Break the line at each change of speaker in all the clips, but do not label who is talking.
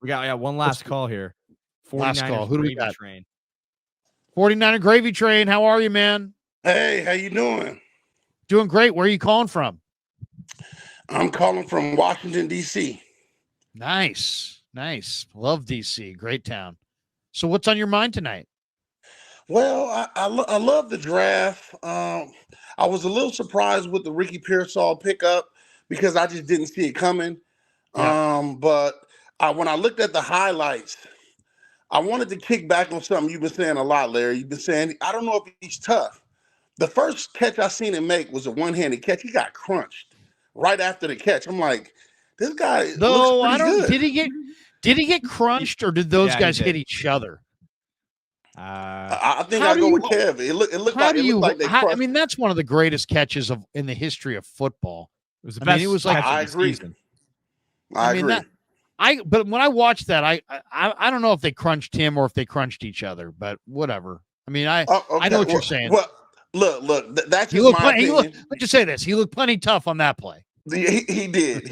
We got one last call here.
Last call. Who do we got?
Train.
49er Gravy Train. How are you, man?
Hey, how you doing?
Doing great. Where are you calling from?
I'm calling from Washington, D.C.
Nice. Love D.C. Great town. So what's on your mind tonight?
Well, I love the draft. I was a little surprised with the Ricky Pearsall pickup because I just didn't see it coming.
Yeah.
But when I looked at the highlights, I wanted to kick back on something you've been saying a lot, Larry. You've been saying, I don't know if he's tough. The first catch I seen him make was a one-handed catch. He got crunched right after the catch. I'm like, this guy looks pretty good.
Did he get crunched, or did those guys hit each other?
I think I go with Kev. It looked like they crushed.
I mean, that's one of the greatest catches in the history of football.
It was the best.
I agree. I agree.
But when I watched that, I don't know if they crunched him or if they crunched each other, but whatever. I mean, I know what you're saying.
Well, look, that's just my opinion.
Let's just say this: he looked plenty tough on that play.
He did.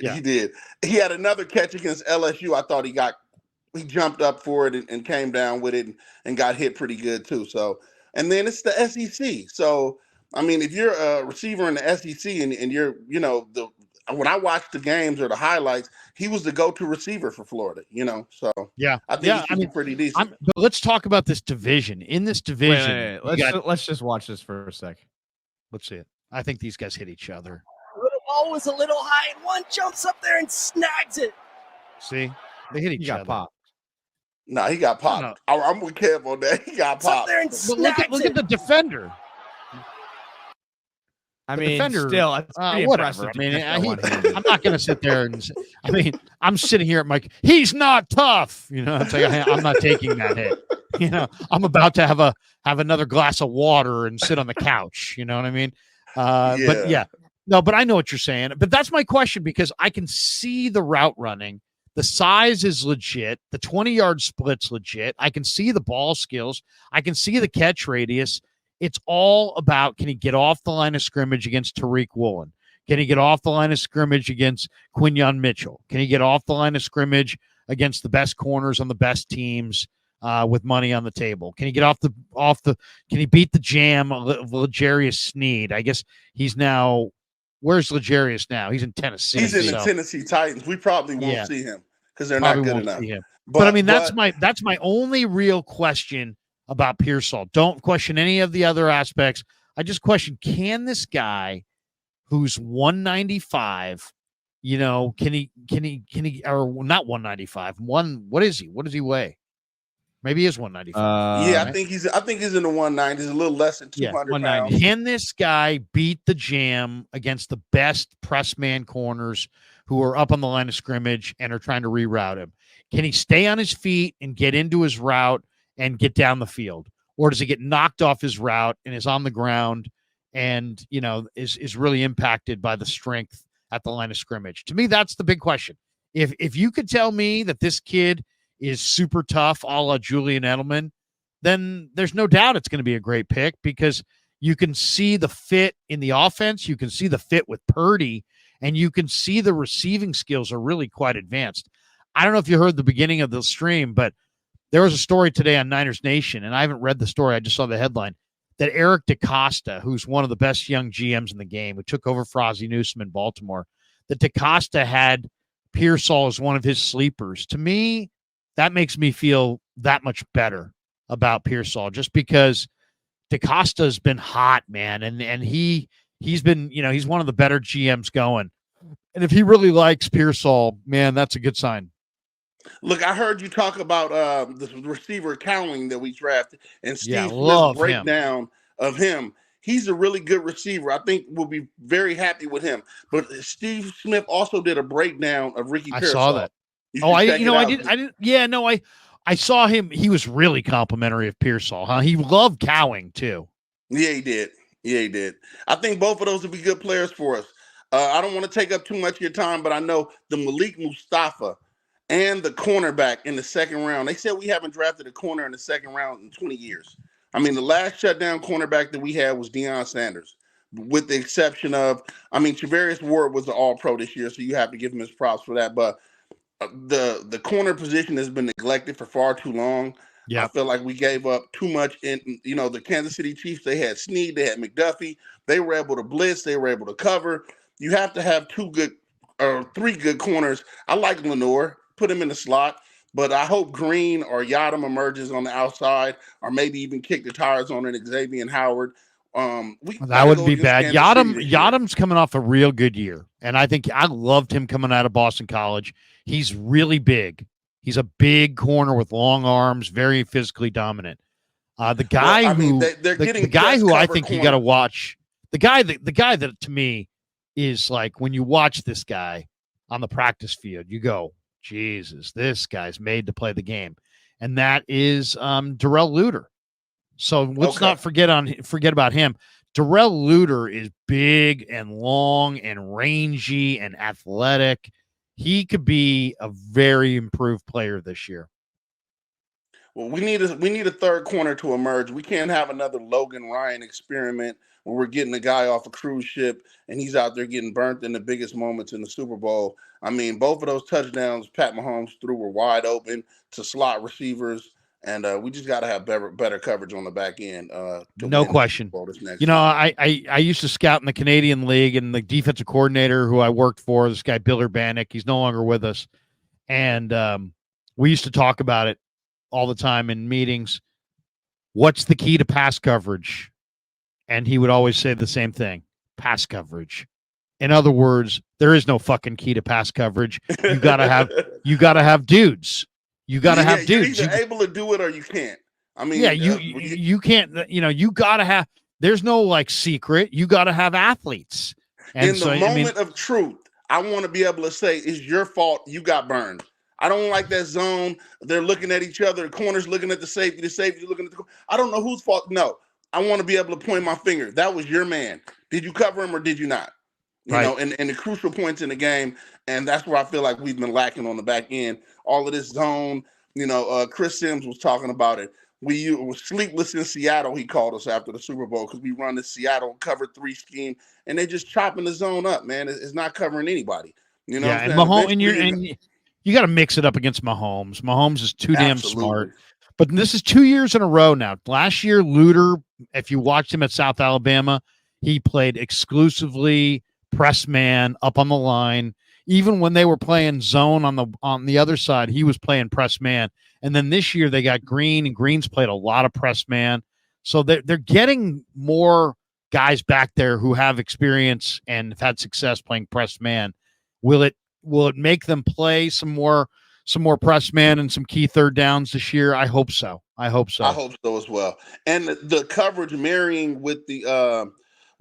Yeah. He did. He had another catch against LSU. I thought he jumped up for it and came down with it and got hit pretty good too. So, and then it's the SEC. So, I mean, if you're a receiver in the SEC and you're, when I watched the games or the highlights, he was the go-to receiver for Florida, So
yeah,
I think he's pretty decent.
But let's talk about this division. In this division,
wait. Let's just watch this for a sec.
Let's see it. I think these guys hit each other.
The ball was a little high, and one jumps up there and snags it.
See, they hit each other.
Got popped.
No, he got popped. No. I'm with Kev on that. He got popped.
Up there and
look at the defender.
I mean, still, it's pretty
whatever.
impressive.
I'm not going to sit there and. I'm sitting here at Mike. He's not tough. It's like I'm not taking that hit. I'm about to have another glass of water and sit on the couch. You know what I mean? But yeah, no. But I know what you're saying. But that's my question because I can see the route running. The size is legit. The 20-yard split's legit. I can see the ball skills. I can see the catch radius. It's all about, can he get off the line of scrimmage against Tariq Woolen? Can he get off the line of scrimmage against Quinyon Mitchell? Can he get off the line of scrimmage against the best corners on the best teams with money on the table? Can he get off the can he beat the jam of L'Jarius Sneed? I guess he's now, where's L'Jarius now? He's in Tennessee.
He's in the Tennessee Titans. We probably won't see him because they're not good enough.
But I mean, that's my only real question about Pearsall. Don't question any of the other aspects. I just question, can this guy who's 195, can he, or not 195, what is he? What does he weigh? Maybe he is 195.
Yeah, I think he's in the 190s, a little less than 200 pounds.
Can this guy beat the jam against the best press man corners who are up on the line of scrimmage and are trying to reroute him? Can he stay on his feet and get into his route and get down the field? Or does he get knocked off his route and is on the ground and, is really impacted by the strength at the line of scrimmage? To me, that's the big question. If you could tell me that this kid is super tough, a la Julian Edelman, then there's no doubt it's going to be a great pick because you can see the fit in the offense. You can see the fit with Purdy, and you can see the receiving skills are really quite advanced. I don't know if you heard the beginning of the stream, but there was a story today on Niners Nation, and I haven't read the story. I just saw the headline that Eric DeCosta, who's one of the best young GMs in the game, who took over for Ozzie Newsome in Baltimore, that DeCosta had Pearsall as one of his sleepers. To me, that makes me feel that much better about Pearsall, just because DeCosta has been hot, man, and he's been, he's one of the better GMs going. And if he really likes Pearsall, man, that's a good sign.
Look, I heard you talk about the receiver Cowling that we drafted, and Steve Smith's breakdown of him. He's a really good receiver. I think we'll be very happy with him. But Steve Smith also did a breakdown of Ricky Pearsall.
I saw that. I didn't. Yeah, no, I saw him. He was really complimentary of Pearsall, huh? He loved Cowing too.
Yeah, he did. I think both of those would be good players for us. I don't want to take up too much of your time, but I know the Malik Mustafa and the cornerback in the second round. They said we haven't drafted a corner in the second round in 20 years. I mean, the last shutdown cornerback that we had was Deion Sanders, with the exception of, Travarius Ward was an all-pro this year, so you have to give him his props for that. But the corner position has been neglected for far too long.
Yeah.
I feel like we gave up too much in, the Kansas City Chiefs. They had Snead, they had McDuffie. They were able to blitz, they were able to cover. You have to have 3 good corners. I like Lenore, put him in the slot, but I hope Green or Yadam emerges on the outside, or maybe even kick the tires on it, Xavier and Howard.
That wouldn't be bad. Yadam's coming off a real good year, and I think I loved him coming out of Boston College. He's really big. He's a big corner with long arms, very physically dominant. The guy who I think you got to watch, the guy that to me is like, when you watch this guy on the practice field, you go, Jesus, this guy's made to play the game, and that is Darrell Luter. So let's not forget about him. Darrell Luter is big and long and rangy and athletic. He could be a very improved player this year.
Well, we need a third corner to emerge. We can't have another Logan Ryan experiment where we're getting a guy off a cruise ship and he's out there getting burnt in the biggest moments in the Super Bowl. I mean, both of those touchdowns Pat Mahomes threw were wide open to slot receivers. And we just got to have better coverage on the back end.
No question. I used to scout in the Canadian League, and the defensive coordinator who I worked for, this guy, Bill Urbanek, he's no longer with us. And we used to talk about it all the time in meetings. What's the key to pass coverage? And he would always say the same thing: pass coverage. In other words, there is no fucking key to pass coverage. You got to have dudes. You got to have dudes.
You're either able to do it or you can't. I mean,
you can't. You got to have. There's no like secret. You got to have athletes. And
in the moment of truth, I want to be able to say, "It's your fault. You got burned." I don't like that zone. They're looking at each other. The corner's looking at the safety looking at the. I don't know whose fault. No, I want to be able to point my finger. That was your man. Did you cover him or did you not? You know, and the crucial points in the game, and that's where I feel like we've been lacking on the back end. All of this zone, Chris Sims was talking about it. We were sleepless in Seattle, he called us after the Super Bowl, because we run the Seattle cover 3 scheme, and they just chopping the zone up, man. It's not covering anybody. You know,
and Mahomes, you got to mix it up against Mahomes. Mahomes is too damn smart. But this is 2 years in a row now. Last year, Luter, if you watched him at South Alabama, he played exclusively press man up on the line. Even when they were playing zone on the other side, he was playing press man. And then this year they got Green, and Green's played a lot of press man. So they're getting more guys back there who have experience and have had success playing press man. Will it make them play some more press man and some key third downs this year? I hope so. I hope so
as well. And the coverage marrying with the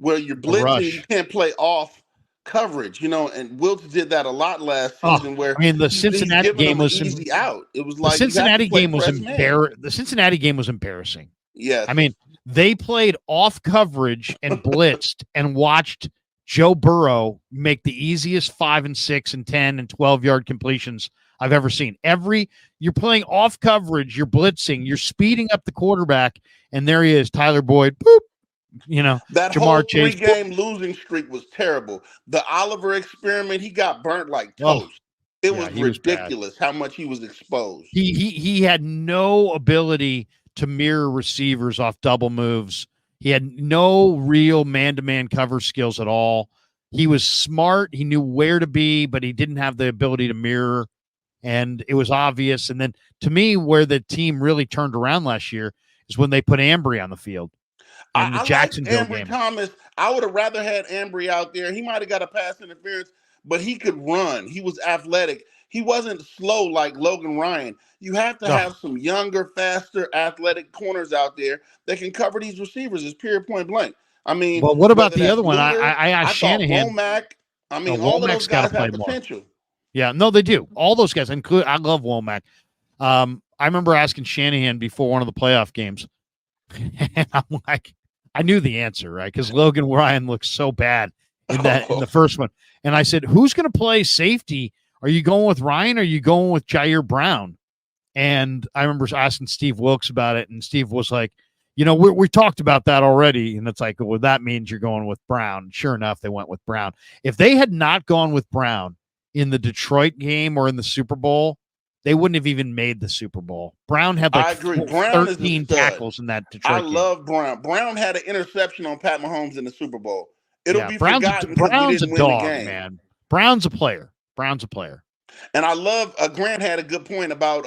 where you're blitzing, you can't play off coverage, and Wilts did that a lot last season. Where
the Cincinnati game was
easy out. It was like
the Cincinnati game was embarrassing. The Cincinnati game was embarrassing.
Yes,
I mean, they played off coverage and blitzed and watched Joe Burrow make the easiest 5 and 6 and 10 and 12-yard completions I've ever seen. You're playing off coverage, you're blitzing, you're speeding up the quarterback, and there he is, Tyler Boyd. Boop.
That
Jamar
whole
Chase
3-game losing streak was terrible. The Oliver experiment, he got burnt like toast. It was ridiculous how much he was exposed.
He had no ability to mirror receivers off double moves. He had no real man-to-man cover skills at all. He was smart. He knew where to be, but he didn't have the ability to mirror, and it was obvious. And then, to me, where the team really turned around last year is when they put Ambry on the field. In the Jacksonville game.
Thomas, I would have rather had Ambry out there. He might have got a pass interference, but he could run. He was athletic. He wasn't slow like Logan Ryan. You have to have some younger, faster, athletic corners out there that can cover these receivers. It's period, point blank. I mean,
well, what about the other one? I asked Shanahan.
Womack. I mean, all of those guys have potential.
More. Yeah, no, they do. All those guys, I love Womack. I remember asking Shanahan before one of the playoff games, and I'm like, I knew the answer, right? Because Logan Ryan looked so bad in the first one. And I said, who's going to play safety? Are you going with Ryan or are you going with Jair Brown? And I remember asking Steve Wilkes about it, and Steve was like, we talked about that already. And it's like, well, that means you're going with Brown. Sure enough, they went with Brown. If they had not gone with Brown, in the Detroit game or in the Super Bowl, they wouldn't have even made the Super Bowl. Brown had
I
like
agree. Brown is a
13
stud.
tackles in that
I
Detroit game.
love Brown. Brown had an interception on Pat Mahomes in the Super Bowl. It'll be
Brown's
forgotten because we
Brown's
didn't
a
win
dog,
the game.
man. Brown's a player. Brown's a player.
And I love Grant had a good point about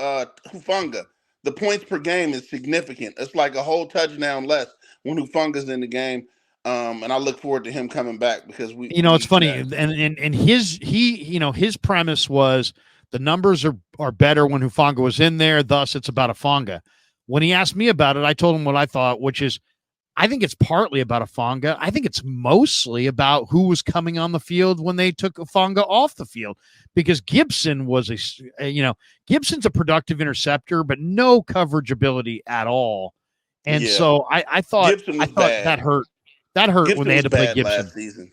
Hufanga. The points per game is significant. It's like a whole touchdown less when Hufanga's in the game. And I look forward to him coming back because we.
It's funny, and his premise was the numbers are better when Hufanga was in there. Thus, it's about Hufanga. When he asked me about it, I told him what I thought, which is, I think it's partly about Hufanga. I think it's mostly about who was coming on the field when they took Hufanga off the field, because Gibson was Gibson's a productive interceptor, but no coverage ability at all. And so I thought that hurt. That hurt
Gibson
when they had to play Gibson
last season.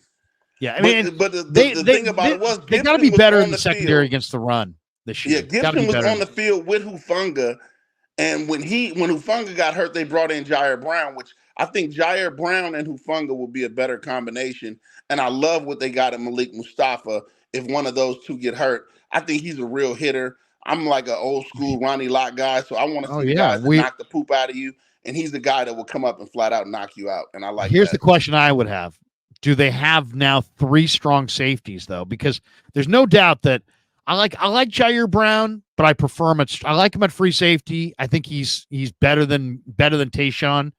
Yeah, I mean,
but the thing about it was
they got to be better in the secondary against the run this year.
Yeah, Gibson was on the field with Hufanga, and when Hufanga got hurt, they brought in Jair Brown, which I think Jair Brown and Hufanga will be a better combination. And I love what they got at Malik Mustafa. If one of those two get hurt, I think he's a real hitter. I'm like an old school Ronnie Lott guy, so I want to see guys that knock the poop out of you. And he's the guy that will come up and flat out knock you out. And I like.
Here's the question I would have: do they have now 3 strong safeties though? Because there's no doubt that I like Jair Brown, but I prefer him I like him at free safety. I think he's better than Tayshaun,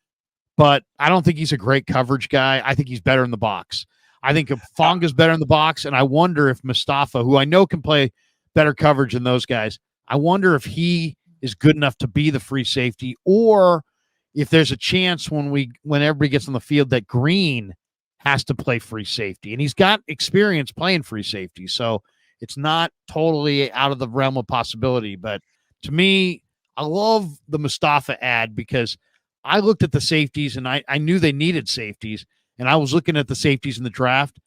but I don't think he's a great coverage guy. I think he's better in the box. I think Fonga's better in the box, and I wonder if Mustafa, who I know can play better coverage than those guys, I wonder if he is good enough to be the free safety, or if there's a chance when everybody gets on the field that Green has to play free safety. And he's got experience playing free safety, so it's not totally out of the realm of possibility. But to me, I love the Mustafa ad because I looked at the safeties and I knew they needed safeties, and I was looking at the safeties in the draft.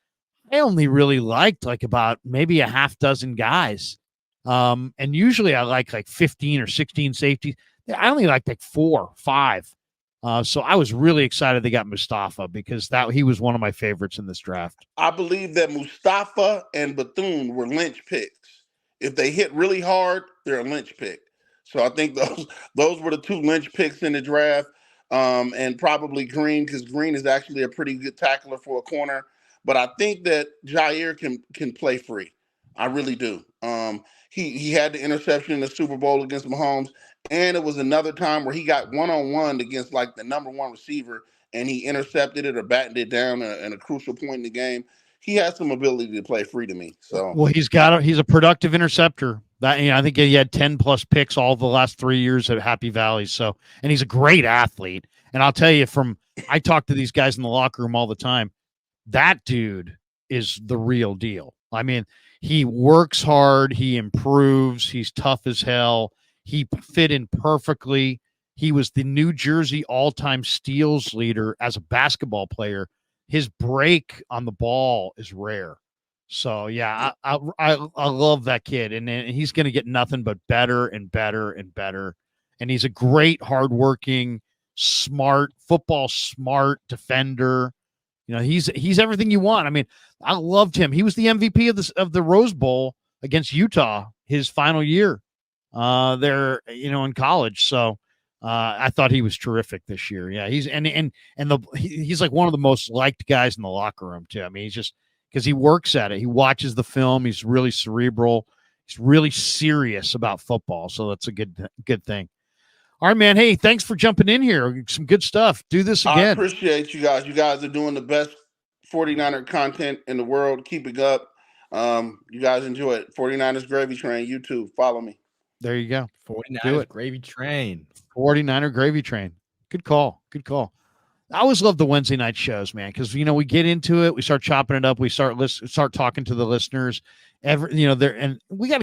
I only really liked like about maybe a half dozen guys. And usually I like 15 or 16 safeties. I only liked like 4 or 5. So I was really excited they got Mustafa because he was one of my favorites in this draft.
I believe that Mustafa and Bethune were lynch picks. If they hit really hard, they're a lynch pick. So I think those were the 2 lynch picks in the draft. And probably Green, because Green is actually a pretty good tackler for a corner. But I think that Jair can play free. I really do. He had the interception in the Super Bowl against Mahomes, and it was another time where he got one-on-one against like the number 1 receiver, and he intercepted it or batted it down at a crucial point in the game. He has some ability to play free to me. So
well, he's a productive interceptor. That I think he had 10+ picks all the last 3 years at Happy Valley. So, and he's a great athlete. And I'll tell you, I talk to these guys in the locker room all the time. That dude is the real deal. I mean, he works hard. He improves. He's tough as hell. He fit in perfectly. He was the New Jersey all-time steals leader as a basketball player. His break on the ball is rare. So, yeah, I love that kid. And he's going to get nothing but better and better and better. And he's a great, hardworking, football smart defender. He's everything you want. I mean, I loved him. He was the MVP of the Rose Bowl against Utah his final year there, in college. So I thought he was terrific this year. Yeah, he's like one of the most liked guys in the locker room too. I mean, he's just because he works at it. He watches the film. He's really cerebral. He's really serious about football. So that's a good thing. All right, man. Hey, thanks for jumping in here. Some good stuff. Do this again.
I appreciate you guys. You guys are doing the best 49er content in the world. Keep it up. You guys enjoy it. 49ers Gravy Train, YouTube. Follow me.
There you go.
49ers Gravy Train.
49er Gravy Train. Good call. I always love the Wednesday night shows, man, because we get into it, we start chopping it up, we start talking to the listeners. And we got